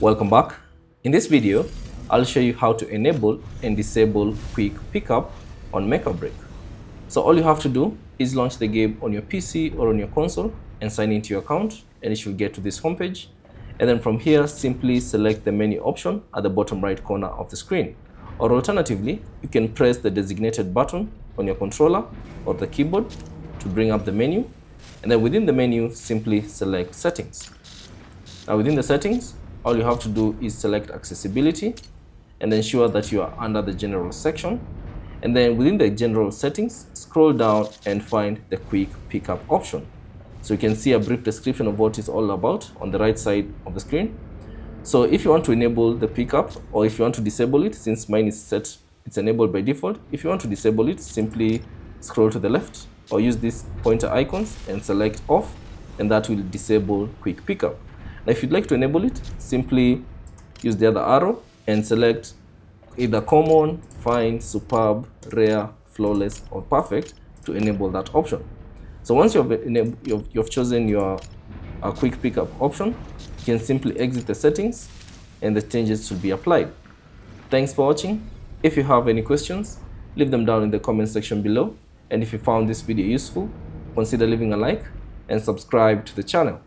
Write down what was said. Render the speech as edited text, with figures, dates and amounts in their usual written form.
Welcome back. In this video, I'll show you how to enable and disable quick pickup on Mecha. So all you have to do is launch the game on your PC or on your console and sign into your account, and you should get to this homepage. And then from here, simply select the menu option at the bottom right corner of the screen. Or alternatively, you can press the designated button on your controller or the keyboard to bring up the menu. And then within the menu, simply select Settings. Now within the settings, all you have to do is select Accessibility and ensure that you are under the General section. And then within the General settings, scroll down and find the Quick Pickup option. So you can see a brief description of what it's all about on the right side of the screen. So if you want to enable the pickup, or if you want to disable it, since mine is set, it's enabled by default. If you want to disable it, simply scroll to the left or use these pointer icons and select Off, and that will disable Quick Pickup. Now if you'd like to enable it, simply use the other arrow and select either Common, Fine, Superb, Rare, Flawless, or Perfect to enable that option. So once you've chosen your Quick Pickup option, you can simply exit the settings and the changes should be applied. Thanks for watching. If you have any questions, leave them down in the comment section below. And if you found this video useful, consider leaving a like and subscribe to the channel.